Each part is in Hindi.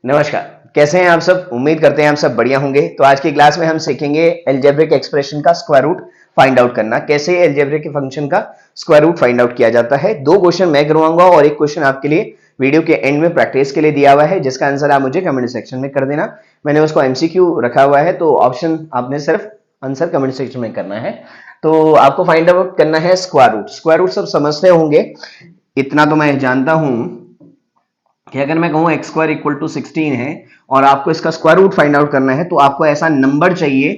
नमस्कार। कैसे हैं आप सब? उम्मीद करते हैं आप सब बढ़िया होंगे। तो आज की क्लास में हम सीखेंगे अलजेब्रिक एक्सप्रेशन का स्क्वायर रूट फाइंड आउट करना, कैसे अलजेब्रिक फंक्शन का स्क्वायर रूट फाइंड आउट किया जाता है। दो क्वेश्चन मैं करवाऊंगा और एक क्वेश्चन आपके लिए वीडियो के एंड में प्रैक्टिस के लिए दिया हुआ है, जिसका आंसर आप मुझे कमेंट सेक्शन में कर देना। मैंने उसको एमसीक्यू रखा हुआ है, तो ऑप्शन आपने सिर्फ आंसर कमेंट सेक्शन में करना है। तो आपको फाइंड आउट करना है स्क्वायर रूट। स्क्वायर रूट सब समझते होंगे, इतना तो मैं जानता हूं कि अगर मैं कहूं एक्स स्क्वायर इक्वल टू 16 है और आपको इसका स्क्वायर रूट फाइंड आउट करना है, तो आपको ऐसा नंबर चाहिए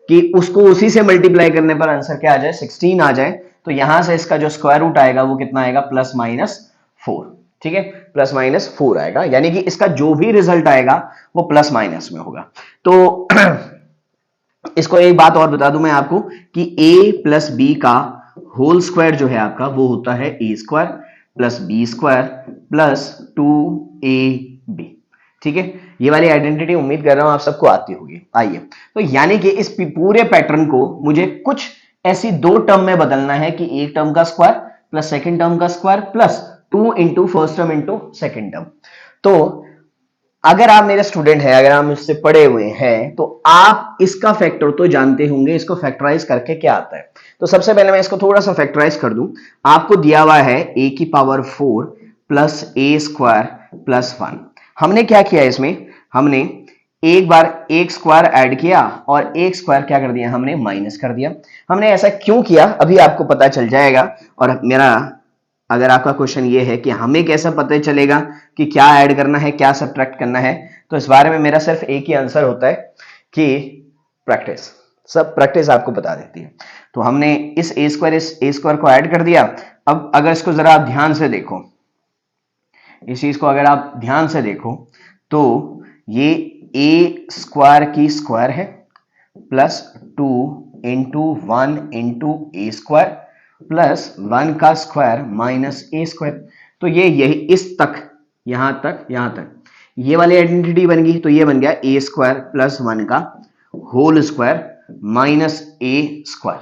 कि उसको उसी से मल्टीप्लाई करने पर आंसर क्या आ जाए, 16 आ जाए। तो यहां से इसका जो स्क्वायर रूट आएगा वो कितना आएगा, प्लस माइनस 4। ठीक है, प्लस माइनस 4 आएगा, यानी कि इसका जो भी रिजल्ट आएगा वो प्लस माइनस में होगा। तो इसको एक बात और बता दूं मैं आपको कि a प्लस बी का होल स्क्वायर जो है आपका, वो होता है A square plus B square plus 2ab। ठीक है, ये वाली आइडेंटिटी उम्मीद कर रहा हूं आप सबको आती होगी। आइए, तो यानी कि इस पूरे पैटर्न को मुझे कुछ ऐसी दो टर्म में बदलना है कि एक टर्म का स्क्वायर प्लस सेकेंड टर्म का square plus 2 into first term into second term. तो अगर आप मेरे स्टूडेंट हैं, अगर आप मुझसे पढ़े हुए हैं, तो आप इसका फैक्टर तो जानते होंगे, इसको फैक्टराइज करके क्या आता है। तो सबसे पहले मैं इसको थोड़ा सा फैक्टराइज कर दूं। आपको दिया हुआ है a की power 4 plus a square plus 1। हमने क्या किया इसमें, हमने एक बार एक स्क्वायर ऐड किया और एक स्क्वायर क्या कर दिया, हमने माइनस कर दिया। हमने ऐसा क्यों किया अभी आपको पता चल जाएगा। और मेरा अगर आपका क्वेश्चन ये है कि हमें कैसा पता चलेगा कि क्या ऐड करना है क्या सब्ट्रैक्ट करना है, तो इस बारे में मेरा सिर्फ एक ही आंसर होता है कि प्रैक्टिस। सब प्रैक्टिस आपको बता देती है। तो हमने इस ए स्क्वायर को ऐड कर दिया। अब अगर इसको जरा आप ध्यान से देखो, इस चीज को अगर आप ध्यान से देखो, तो ये ए स्क्वायर की स्क्वायर है प्लस 2 इंटू 1 इंटू ए स्क्वायर प्लस 1 का स्क्वायर माइनस ए स्क्वायर। तो ये यही इस तक, यहां तक ये वाली आइडेंटिटी बन गई। तो ये बन गया ए स्क्वायर प्लस 1 का होल स्क्वायर माइनस ए स्क्वायर।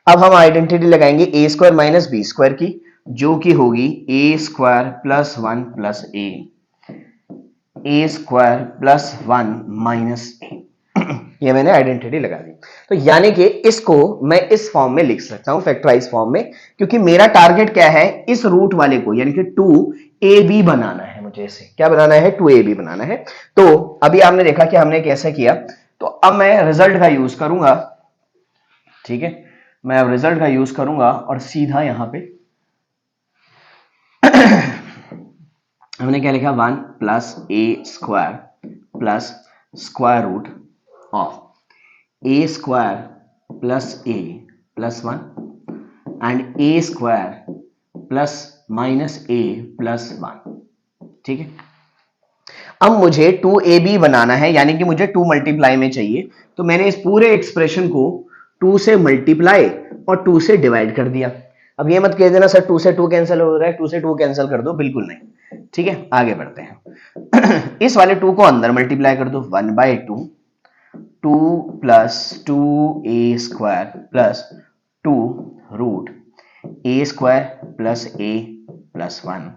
अब हम आइडेंटिटी लगाएंगे ए स्क्वायर माइनस बी स्क्वायर की, जो कि होगी ए square plus 1 plus A square plus 1 minus ए। ये मैंने आइडेंटिटी लगा दी। तो यानी कि इसको मैं इस फॉर्म में लिख सकता हूं, फैक्टराइज फॉर्म में, क्योंकि मेरा टारगेट क्या है, इस रूट वाले को यानी कि 2ab बनाना है। मुझे इसे क्या बनाना है, 2ab बनाना है। तो अभी आपने देखा कि हमने कैसे किया। तो अब मैं रिजल्ट का यूज करूंगा। ठीक है, मैं अब रिजल्ट का यूज करूंगा और सीधा यहां पे हमने क्या लिखा, 1 plus A square plus square root of A square plus A plus 1 and A square plus minus A plus 1। ठीक है, अब मुझे 2ab बनाना है, यानी कि मुझे 2 मल्टीप्लाई में चाहिए। तो मैंने इस पूरे एक्सप्रेशन को 2 से मल्टीप्लाई और 2 से डिवाइड कर दिया। अब ये मत कह देना सर 2 से 2 कैंसिल हो रहा है, 2 से 2 कैंसिल कर दो, बिल्कुल नहीं। ठीक है, आगे बढ़ते हैं। इस वाले 2 को अंदर मल्टीप्लाई कर दो, 1/2 2 plus 2a square plus 2 root A square plus A plus 1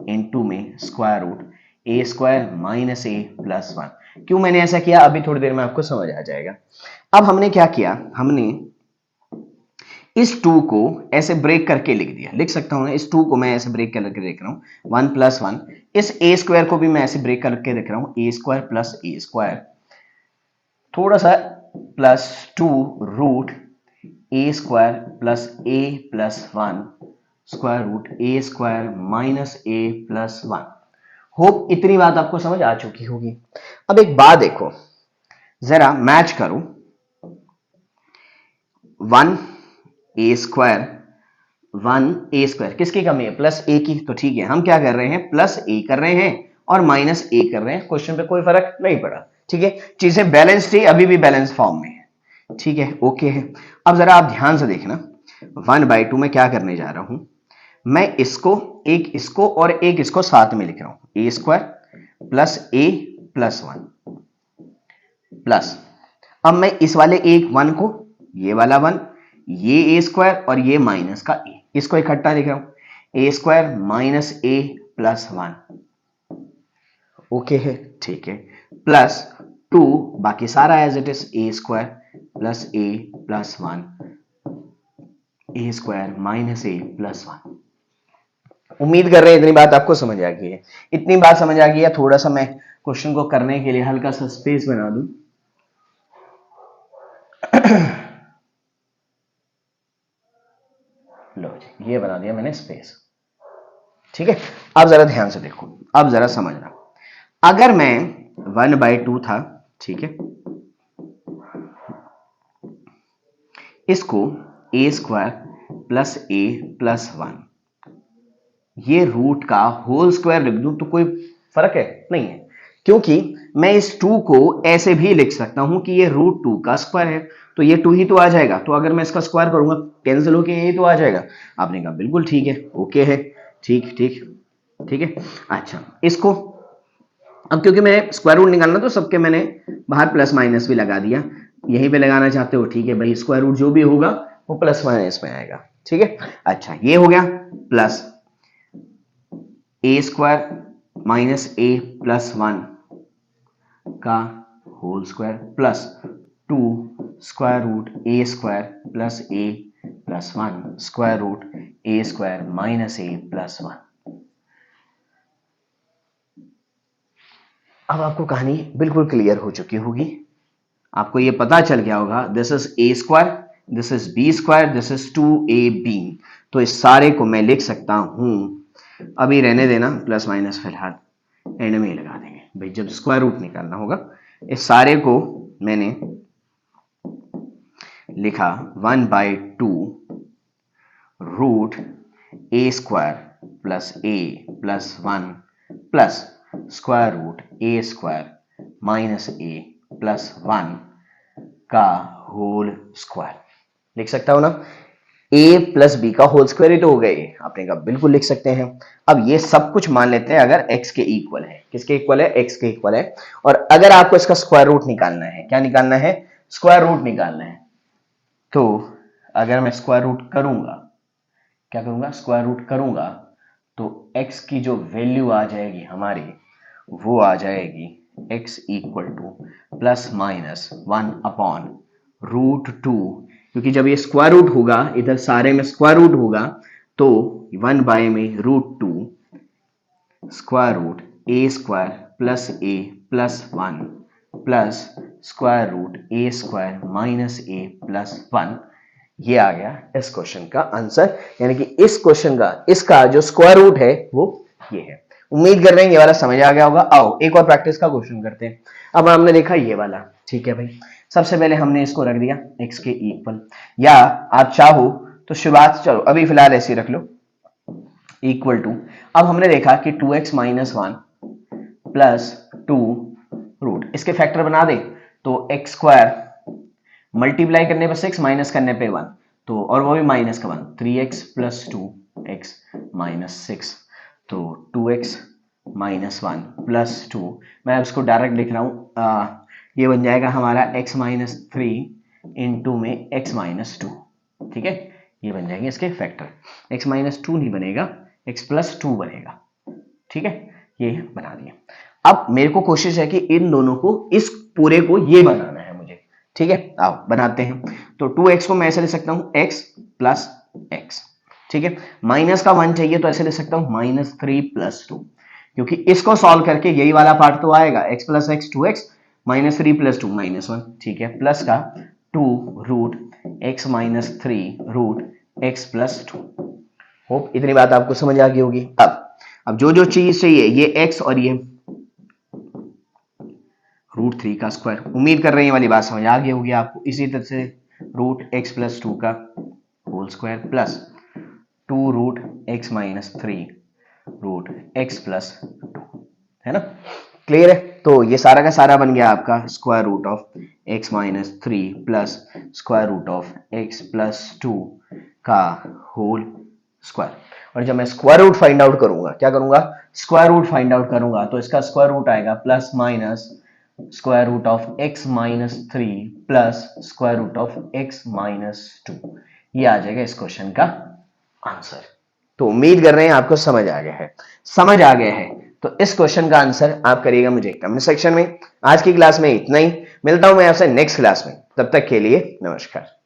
into में square root A square minus A plus 1। क्यों मैंने ऐसा किया, अभी थोड़ी देर में आपको समझ आ जाएगा। अब हमने क्या किया, हमने इस 2 को ऐसे ब्रेक करके लिख दिया। लिख सकता हूं, इस 2 को मैं ऐसे ब्रेक करके लिख रहा हूं, 1 प्लस 1। इस ए स्क्वायर को भी मैं ऐसे ब्रेक करके लिख रहा हूं, A square plus A square थोड़ा सा plus 2 root A square plus A plus 1 square root A square minus A plus 1। Hope इतनी बात आपको समझ आ चुकी होगी। अब एक बात देखो, जरा मैच करो, 1 ए स्क्वायर 1 ए स्क्वायर किसकी कमी है, प्लस ए की। तो ठीक है, हम क्या कर रहे हैं, प्लस ए कर रहे हैं और माइनस ए कर रहे हैं। क्वेश्चन पे कोई फर्क नहीं पड़ा। ठीक है, चीजें बैलेंस थी, अभी भी बैलेंस फॉर्म में है। ठीक है, ओके है। अब जरा आप ध्यान से देखना, 1/2 में क्या करने जा रहा हूं, मैं इसको और एक इसको साथ में लिख रहा हूं, A square plus A plus 1 plus, अब मैं इस वाले एक 1 को, ये वाला 1, ये ए स्क्वायर और ये माइनस का ए, इसको इकट्ठा लिख रहा हूं, A square minus A plus 1। Okay है, ठीक है, प्लस 2 बाकी सारा as it is A square plus A plus 1 A square minus A plus 1। उम्मीद कर रहे हैं इतनी बात आपको समझ आ गई है। इतनी बात समझ आ गई है, थोड़ा सा मैं क्वेश्चन को करने के लिए हल्का सा स्पेस बना दूं। लो जी, ये बना दिया मैंने स्पेस, ठीक है। अब जरा ध्यान से देखो, अब जरा समझना, अगर मैं 1/2 था, ठीक है, इसको ए स्क्वायर प्लस ए प्लस 1 ये रूट का होल स्क्वायर लिख दूं तो कोई फर्क है नहीं है, क्योंकि मैं इस 2 को ऐसे भी लिख सकता हूं कि ये √2 का स्क्वायर है, तो ये 2 ही तो आ जाएगा, तो अगर मैं इसका स्क्वायर करूंगा कैंसिल होके यही तो आ जाएगा। आपने कहा बिल्कुल ठीक है, ओके है, ठीक ठीक ठीक है। अच्छा, इसको अब क्योंकि मैं स्क्वायर रूट निकालना तो सबके मैंने बाहर प्लस माइनस भी लगा दिया, यहीं पे लगाना चाहते हो ठीक है भाई, स्क्वायर रूट जो भी होगा वो प्लस माइनस में आएगा, ठीक है। अच्छा, ये हो गया plus A square minus A plus 1 का whole square plus 2 square root A square plus A plus 1 square root A square minus A plus 1। अब आपको कहानी बिल्कुल क्लियर हो चुकी होगी, आपको ये पता चल गया होगा this is A square, this is B square, this is 2ab। तो इस सारे को मैं लिख सकता हूं, अभी रहने देना प्लस माइनस, फिलहाल एंड में ही लगा देंगे भाई, जब स्क्वायर रूट निकालना होगा। इस सारे को मैंने लिखा 1/2 root A square plus A plus 1 plus square root A square minus A plus 1 का होल स्क्वायर। लिख सकता हूं ना, a प्लस बी का होल स्क्वायर ही तो हो गए, आपने कहा बिल्कुल लिख सकते हैं। अब ये सब कुछ मान लेते हैं अगर x के इक्वल है, किसके इक्वल है, x के इक्वल है, और अगर आपको इसका स्क्वायर रूट निकालना है, क्या निकालना है, स्क्वायर रूट निकालना है, तो अगर मैं स्क्वायर रूट करूंगा, क्या करूंगा, स्क्वायर रूट करूंगा, तो x की जो वैल्यू आ जाएगी हमारी, वो आ जाएगी x equal two plus minus 1/√2, क्योंकि जब ये स्क्वायर रूट होगा, इधर सारे में स्क्वायर रूट होगा, तो 1/√2 square root A square plus A plus 1 plus square root A square minus A plus 1। ये आ गया इस क्वेश्चन का आंसर, यानी कि इस क्वेश्चन का इसका जो स्क्वायर रूट है वो ये है। उम्मीद कर रहे हैं ये वाला समझ आ गया होगा। आओ एक और प्रैक्टिस का क्वेश्चन करते हैं। अब हमने देखा ये वाला, ठीक है भाई, सबसे पहले हमने इसको रख दिया x के इक्वल, या आप चाहो तो शुरुआत, चलो अभी फिलहाल ऐसे रख लो, इक्वल टू, अब हमने देखा कि 2x माइनस 1 प्लस 2 रूट, इसके फैक्टर बना दे तो x स्क्वायर मल्टीप्लाई करने पे 6 माइनस करने पे 1, तो और वो भी माइनस का 1, 3x प्लस 2x माइनस 6, तो 2x माइनस 1 प्लस 2, मैं उसको डायरेक्ट लिख रहा हूं, ये बन जाएगा हमारा x माइनस 3 इंटू में x माइनस 2, ठीक है, ये बन जाएंगे इसके फैक्टर, x माइनस 2 नहीं बनेगा, x प्लस 2 बनेगा, ठीक है, ये बना दिया। अब मेरे को कोशिश है कि इन दोनों को, इस पूरे को ये बनाना है मुझे, ठीक है, आओ बनाते हैं। तो 2x को मैं ऐसे लिख सकता हूं x प्लस x, ठीक है, माइनस का 1 चाहिए तो ऐसे लिख सकता हूं -3 प्लस 2, क्योंकि इसको सॉल्व करके यही वाला पार्ट तो आएगा, x plus x 2x -3 plus 2 -1, ठीक है, प्लस का 2 root x minus 3 root x plus 2। Hope इतनी बात आपको समझ आ गई होगी। अब जो जो चीज चाहिए, ये x और ये √3 का स्क्वायर, उम्मीद कर रहे हैं ये वाली बात समझ आ गई होगी आपको। इसी तरह से रूट x प्लस 2 का whole square plus 2 root x minus 3 root x plus 2, है ना, क्लियर है। तो ये सारा का सारा बन गया आपका square root of x minus 3 plus square root of x plus 2 का होल स्क्वायर। और जब मैं स्क्वायर रूट फाइंड आउट करूंगा, क्या करूंगा, स्क्वायर रूट फाइंड आउट करूंगा, तो इसका स्क्वायर रूट आएगा plus minus square root of x minus 3 plus square root of x minus 2, ये आ जाएगा इस क्वेश्चन का आंसर। तो उम्मीद कर रहे हैं आपको समझ आ गया है, समझ आ गया है। तो इस क्वेश्चन का आंसर आप करिएगा मुझे कमेंट सेक्शन में। आज की क्लास में इतना ही, मिलता हूं मैं आपसे नेक्स्ट क्लास में, तब तक के लिए नमस्कार।